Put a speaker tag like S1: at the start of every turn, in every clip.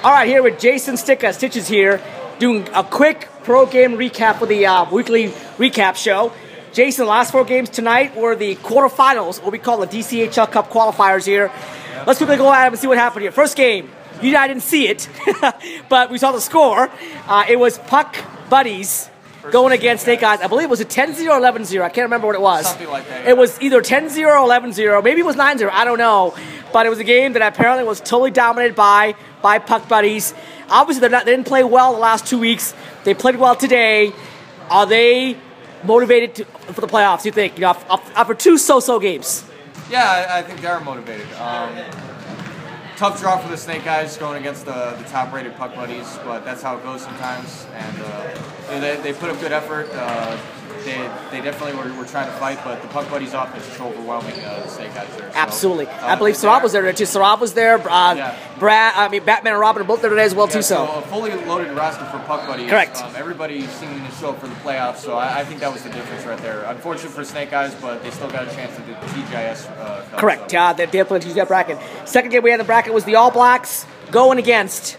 S1: All right, here with Jason Stitches here, doing a quick pro game recap for the weekly recap show. Jason, the last 4 games tonight were the quarterfinals, what we call the Dchl Cup qualifiers here. Let's quickly go at them and see what happened here. First game, you and I didn't see it, but we saw the score. It was Puck Buddies going against Snake Eyes. I believe it was a 10-0 or 11-0. I can't remember what it was.
S2: Something like that. Yeah.
S1: It was either 10-0 or 11-0. Maybe it was 9-0. I don't know. But it was a game that apparently was totally dominated by Puck Buddies. Obviously, they didn't play well the last 2 weeks. They played well today. Are they motivated for the playoffs, you think? You know, after 2 so-so games.
S2: Yeah, I think they are motivated. Tough draw for the Snake Eyes going against the top-rated Puck Buddies, but that's how it goes sometimes. And they put up good effort. They definitely were trying to fight, but the Puck Buddies offense is overwhelming the Snake Eyes there. So,
S1: absolutely. I believe Sarab was there too. Sarab was there. Batman and Robin are both there today as well too. So
S2: a fully loaded roster for Puck Buddies.
S1: Correct.
S2: Everybody seeming to show up for the playoffs, so I think that was the difference right there. Unfortunate for Snake Eyes, but they still got a chance to do the TGIS Cup.
S1: Correct.
S2: So.
S1: They did play the TGIS bracket. Second game we had in the bracket was the All Blacks going against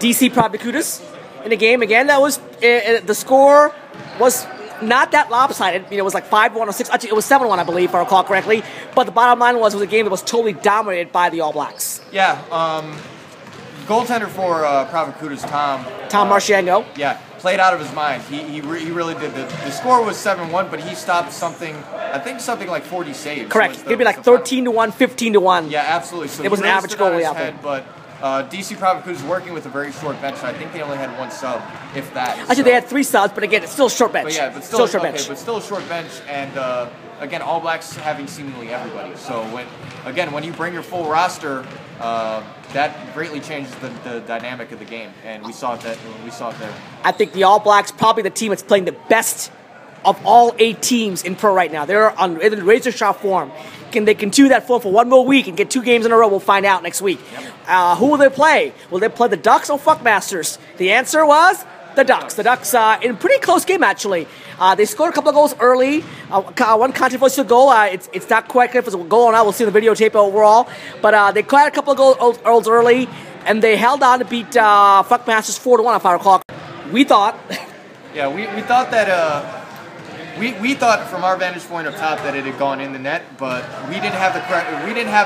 S1: DC Provicutas in the game. Again, that was the score was not that lopsided. You know, it was like 5-1 or 6. Actually, it was 7-1, I believe, if I recall correctly. But the bottom line was it was a game that was totally dominated by the All Blacks.
S2: Yeah. Goaltender for Provicutas, Tom
S1: Marciango.
S2: Yeah, played out of his mind. He really did. The score was 7-1, but he stopped something. I think something like 40 saves.
S1: Correct. It'd be like 13-1, 15-1.
S2: Yeah, absolutely. So
S1: it was an average goalie out there.
S2: But DC Provicutas is working with a very short bench. I think they only had 1 sub, if that.
S1: Actually, they had 3 subs, but again, it's still a short bench.
S2: But yeah, but still
S1: short bench.
S2: But still a short bench, and again, All Blacks having seemingly everybody. So when you bring your full roster, that greatly changes the dynamic of the game, and we saw it there.
S1: I think the All Blacks probably the team that's playing the best of all 8 teams in pro right now. They're in razor sharp form. Can they continue that form for 1 more week and get 2 games in a row? We'll find out next week. Yep. Who will they play? Will they play the Ducks or Fuckmasters? The answer was the Ducks. The Ducks in a pretty close game, actually. They scored a couple of goals early. 1 controversial goal. It's not quite clear if it's a goal or not. We'll see the videotape overall. But they cleared a couple of goals early, and they held on to beat Fuckmasters 4-1, if I recall. We thought.
S2: Yeah, we thought that. We thought from our vantage point up top that it had gone in the net, but we didn't have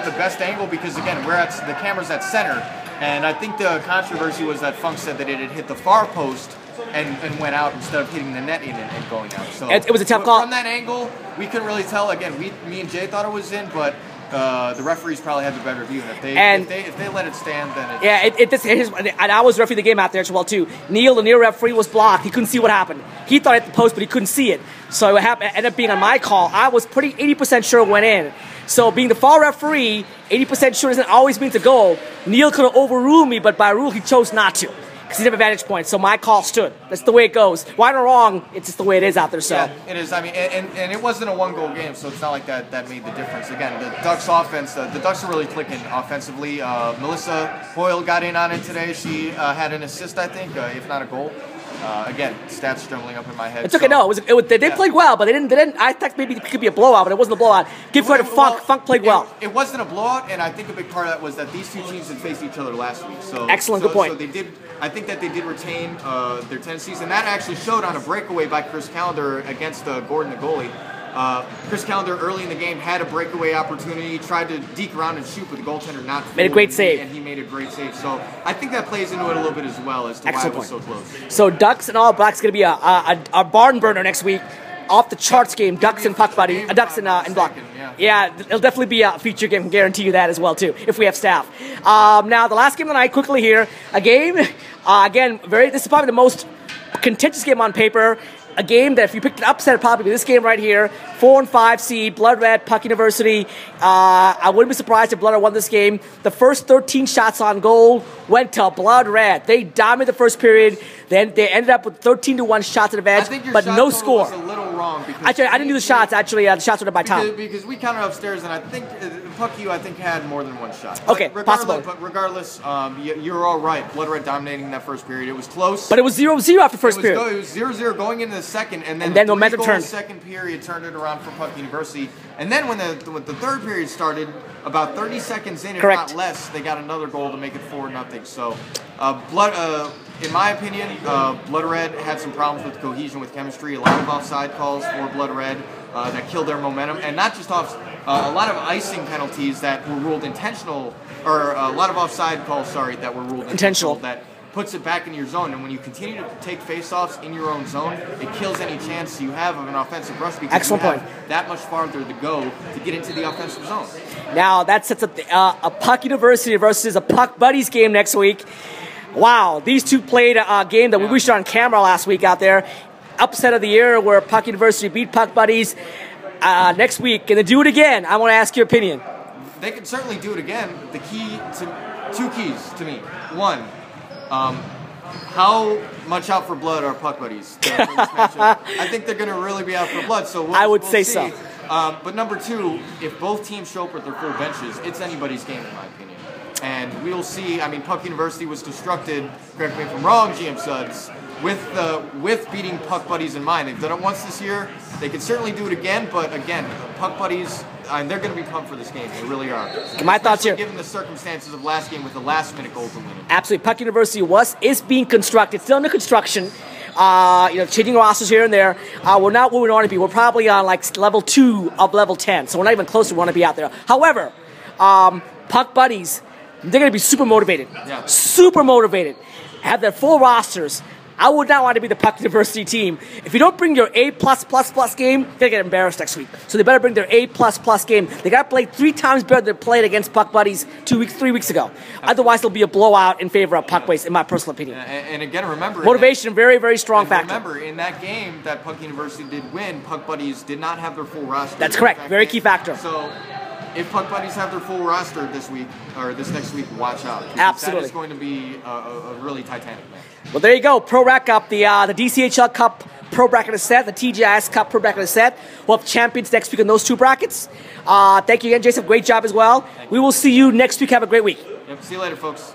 S2: the best angle because again the camera's at center, and I think the controversy was that Funk said that it had hit the far post and went out instead of hitting the net in and going out. So
S1: it was a tough call.
S2: From that angle, we couldn't really tell. Again, me and Jay thought it was in, but the referees probably had the better view, and if they let it stand, then it's...
S1: and I was refereeing the game out there as well too. Neil, the near referee, was blocked. He couldn't see what happened. He thought it hit the post, but he couldn't see it. So it ended up being on my call. I was pretty 80% sure it went in. So being the far referee, 80% sure doesn't always mean it's a goal. Neil could have overruled me, but by rule he chose not to. Because he didn't have a vantage point, so my call stood. That's the way it goes. Right or wrong, it's just the way it is out there. So
S2: yeah, it is. I mean, and it wasn't a 1-goal game, so it's not like that made the difference. Again, the Ducks offense, the Ducks are really clicking offensively. Melissa Hoyle got in on it today. She had an assist, I think, if not a goal. Again, stats jumbling up in my head.
S1: It's okay. No, they played well, but they didn't. I thought maybe it could be a blowout, but it wasn't a blowout. Give credit to Funk. Funk played well.
S2: It wasn't a blowout, and I think a big part of that was that these 2 teams had faced each other last week. So
S1: excellent, good point.
S2: So they did. I think that they did retain their tendencies, and that actually showed on a breakaway by Chris Callender against Gordon, the goalie. Chris Callender early in the game had a breakaway opportunity, tried to deke around and shoot, but the goaltender not
S1: made a great save,
S2: and he made a great save. So I think that plays into it a little bit as well as to why it was so close.
S1: So Ducks and All Blacks going to be a barn burner next week. Off the charts game, Ducks and Puck Buddy, Ducks and Block. Yeah, it'll definitely be a feature game. I can guarantee you that as well too, if we have staff. Now the last game of the night, quickly here, a game. Again, this is probably the most contentious game on paper. A game that if you picked an upset, it'd probably be this game right here. 4 and 5 seed, Blood Red, Puck University. I wouldn't be surprised if Blood Red won this game. The first 13 shots on goal went to Blood Red. They dominated the first period. Then they ended up with 13-1 shots advantage, but no score.
S2: Was a little wrong because
S1: actually, I didn't do the shots. Actually, the shots were done by Tom.
S2: Because we counted upstairs, and I think Puck U, had more than 1 shot.
S1: Okay, possible.
S2: But regardless, you're all right. Blood Red dominating that first period. It was close.
S1: But it was 0-0 after first period.
S2: It was 0-0 going into the second, and then
S1: momentum turned.
S2: Second period turned it around for Puck University. And then when the third period started, about 30 seconds in, if
S1: Correct.
S2: not less, they got another goal to make it 4-0. So, in my opinion, Blood Red had some problems with cohesion, with chemistry. A lot of offside calls for Blood Red that killed their momentum, and not just off. A lot of icing penalties that were ruled intentional, or a lot of offside calls, sorry, that were ruled intentional. That puts it back into your zone, and when you continue to take face-offs in your own zone, it kills any chance you have of an offensive rush because
S1: Excellent
S2: you have
S1: point.
S2: that much farther to go to get into the offensive zone.
S1: Now that sets up a Puck University versus a Puck Buddies game next week. Wow, these two played a game that we wished on camera last week out there. Upset of the year where Puck University beat Puck Buddies. Next week, can they do it again? I want to ask your opinion.
S2: They can certainly do it again. The key to two keys to me. One, how much out for blood are Puck Buddies for this matchup? I think they're going to really be out for blood. So we'll
S1: say
S2: see.
S1: so.
S2: But number two, if both teams show up with their full benches, it's anybody's game in my opinion. And we'll see. I mean, Puck University was constructed, correct me if I'm wrong, GM Suds, with beating Puck Buddies in mind. They've done it once this year. They can certainly do it again, but again, Puck Buddies, they're going to be pumped for this game. They really are.
S1: My thoughts here.
S2: Given the circumstances of last game with the last-minute goal to win it.
S1: Absolutely. Puck University is being constructed, still under construction. Changing rosters here and there. We're not where we want to be. We're probably on like level 2 of level 10, so we're not even close to where we want to be out there. However, Puck Buddies, they're going to be super motivated.
S2: Yeah.
S1: Super motivated. Have their full rosters. I would not want to be the Puck University team. If you don't bring your A+++ game, you're going to get embarrassed next week. So they better bring their A++ game. They got played 3 times better than they played against Puck Buddies 3 weeks ago. Otherwise, it'll be a blowout in favor of Puck Buddies, in my personal opinion.
S2: And again, remember...
S1: Motivation, very, very strong factor.
S2: Remember, in that game that Puck University did win, Puck Buddies did not have their full roster.
S1: That's correct. Very key factor.
S2: So... if Puck Buddies have their full roster this week, or this next week, watch out.
S1: Absolutely.
S2: That is going to be a really titanic match.
S1: Well, there you go. Pro Rack Up, the DCHL Cup Pro Bracket is set, the TGIS Cup Pro Bracket is set. We'll have champions next week in those 2 brackets. Thank you again, Jason. Great job as well. We will see you next week. Have a great week.
S2: Yep. See you later, folks.